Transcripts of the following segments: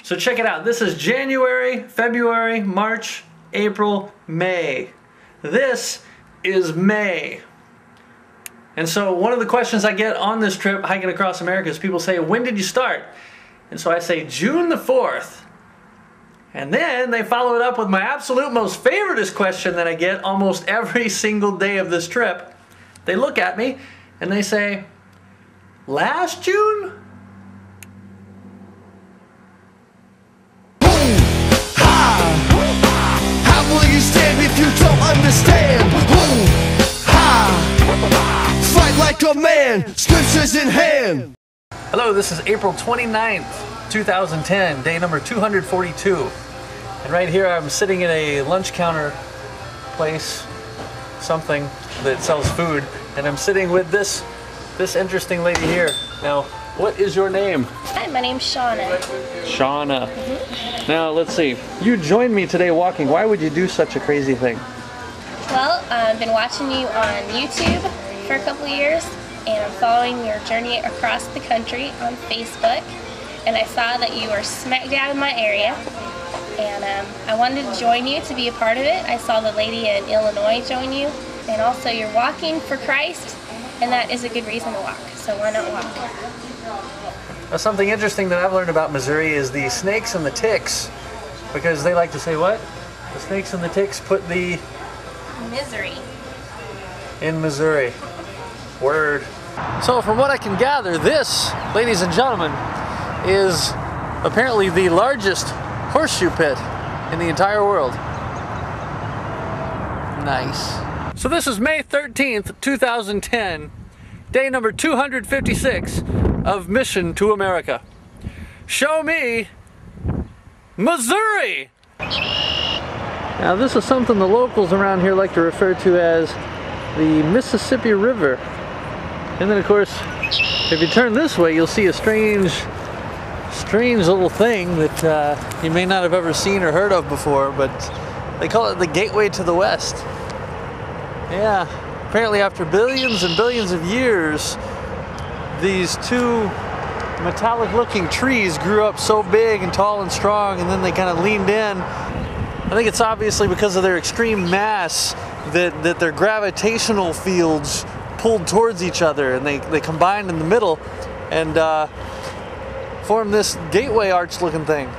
So check it out. This is January, February, March, April, May. This is May. And so one of the questions I get on this trip hiking across America is people say, when did you start? And so I say June the 4th. And then they follow it up with my absolute most favoriteest question that I get almost every single day of this trip. They look at me and they say, last June? How will you stand if you don't understand? Fight like a man, scriptures in hand. Hello, this is April 29th, 2010, day number 242. And right here I'm sitting in a lunch counter place, something that sells food, and I'm sitting with this interesting lady here. Now, what is your name? Hi, my name's Shauna. Shauna. Now, let's see. You joined me today walking. Why would you do such a crazy thing? Well, I've been watching you on YouTube for a couple of years, and I'm following your journey across the country on Facebook, and I saw that you were smack dab in my area, and I wanted to join you to be a part of it. I saw the lady in Illinois join you, and also you're walking for Christ, and that is a good reason to walk, so why not walk? Now, something interesting that I've learned about Missouri is the snakes and the ticks, because they like to say what? The snakes and the ticks put the misery in Missouri. Word. So from what I can gather, this, ladies and gentlemen, is apparently the largest horseshoe pit in the entire world. Nice. So this is May 13th, 2010, day number 256 of Mission to America. Show me Missouri! Now this is something the locals around here like to refer to as the Mississippi River. And then of course, if you turn this way, you'll see a strange little thing that you may not have ever seen or heard of before, but they call it the Gateway to the West. Yeah, apparently after billions and billions of years, these two metallic looking trees grew up so big and tall and strong, and then they kind of leaned in. I think it's obviously because of their extreme mass that their gravitational fields pulled towards each other, and they combined in the middle and formed this gateway arch looking thing.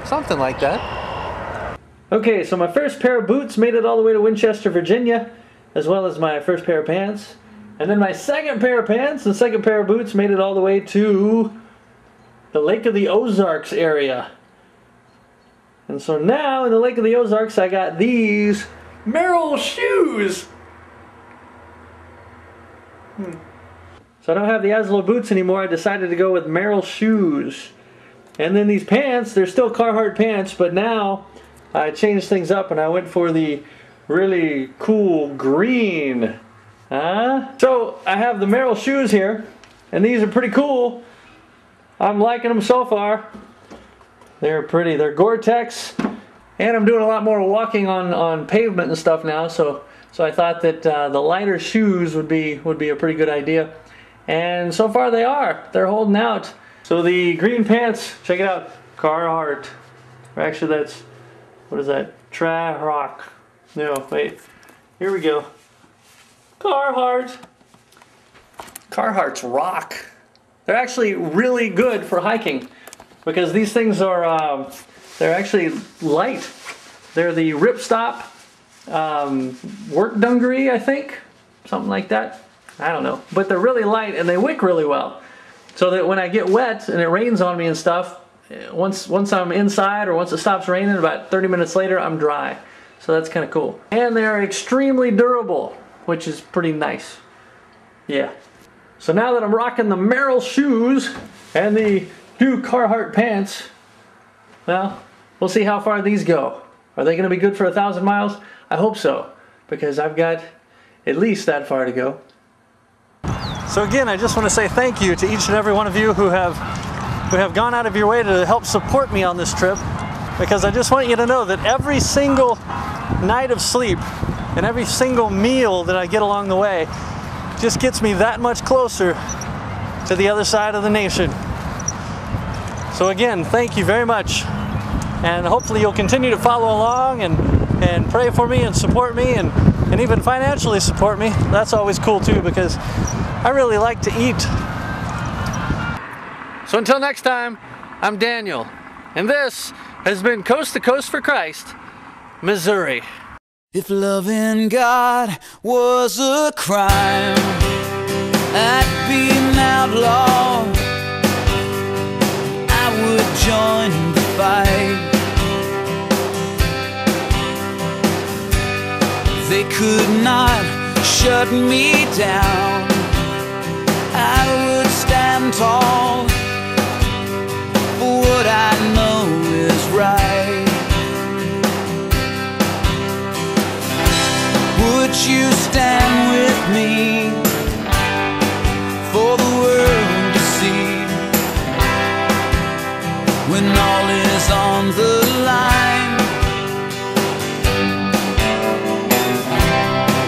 Something like that. Okay, so my first pair of boots made it all the way to Winchester, Virginia, as well as my first pair of pants. And then my second pair of pants and second pair of boots made it all the way to the Lake of the Ozarks area. And so now in the Lake of the Ozarks I got these Merrell shoes. So I don't have the Aslo boots anymore. I decided to go with Merrell shoes. And then these pants, they're still Carhartt pants, but now I changed things up and I went for the really cool green. So I have the Merrell shoes here, and these are pretty cool. I'm liking them so far. They're pretty. They're Gore-Tex, and I'm doing a lot more walking on pavement and stuff now. So I thought that the lighter shoes would be a pretty good idea, and so far they are. They're holding out. So the green pants, check it out, Carhartt. Or actually, that's, what is that? Rock. No, wait. Here we go. Carhartt. Carhartt's rock. They're actually really good for hiking because these things are they're actually light. They're the Ripstop work dungaree, I think, something like that. I don't know, but they're really light and they wick really well. So that when I get wet and it rains on me and stuff, once I'm inside or once it stops raining, about 30 minutes later, I'm dry. So that's kind of cool. And they're extremely durable, which is pretty nice. Yeah. So now that I'm rocking the Merrell shoes and the new Carhartt pants, well, we'll see how far these go. Are they going to be good for 1,000 miles? I hope so, because I've got at least that far to go. So again, I just want to say thank you to each and every one of you who have gone out of your way to help support me on this trip, because I just want you to know that every single night of sleep and every single meal that I get along the way just gets me that much closer to the other side of the nation. So again, thank you very much. And hopefully you'll continue to follow along and pray for me and support me and even financially support me. That's always cool too, because I really like to eat. So until next time, I'm Daniel, and this has been Coast to Coast for Christ, Missouri. If loving God was a crime, I'd be an outlaw. I would join the fight. They could not shut me down. I would stand tall for what I know is right. Would you stand with me for the world to see, when all is on the line?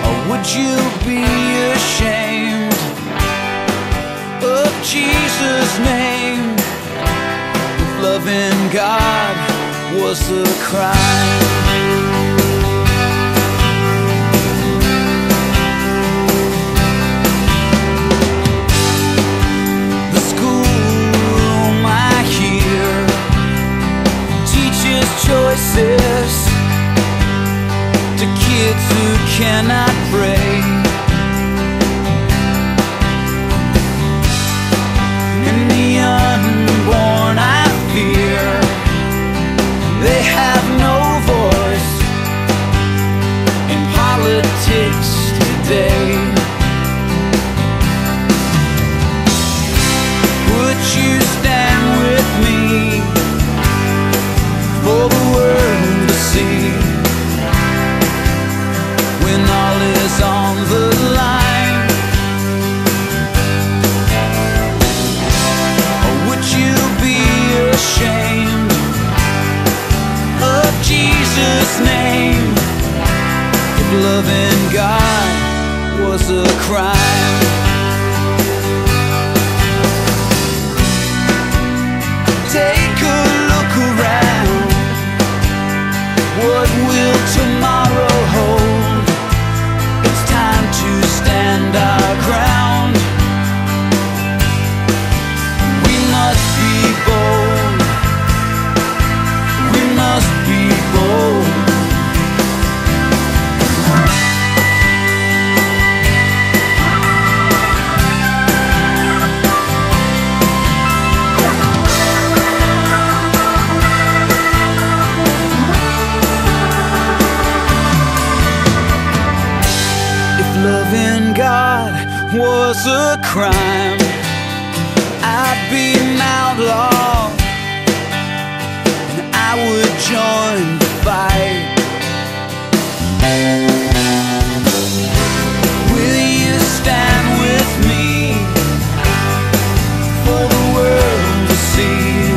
Or would you be ashamed of Jesus' name, if loving God was a crime? Choices to kids who cannot pray, and the unborn I fear, they have no voice in politics today. Would you stand with me for the world to see, when all is on the line? Or would you be ashamed of Jesus' name, if loving God was a crime? Take a look around. What will tomorrow hold? It's time to stand our ground. We must be bold. We must be bold. Loving God was a crime, I'd be an outlaw, and I would join the fight. Will you stand with me for the world to see,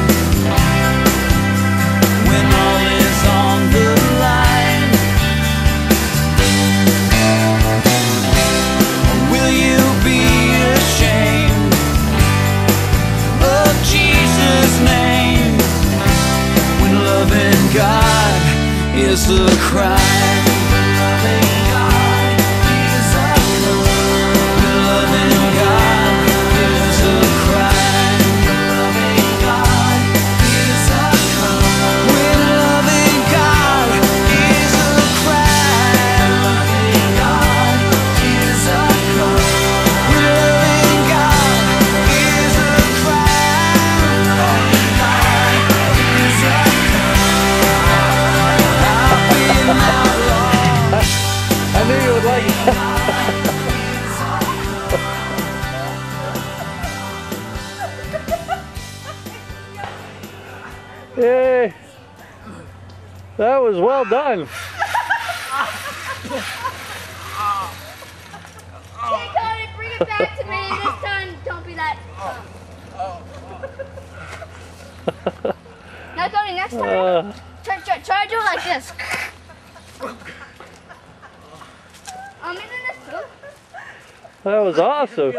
when all is on the line? God is a crime. Loving God is a crime. Loving God is a crime. Loving God is a crime. When loving God is a crime. Loving God is a crime. When loving God is a crime. Loving God is a crime. I knew you would like it. Yay! That was well done. Okay, Cody, bring it back to me. This time, don't be that. Now, Cody, next time, try to do it like this. That was awesome.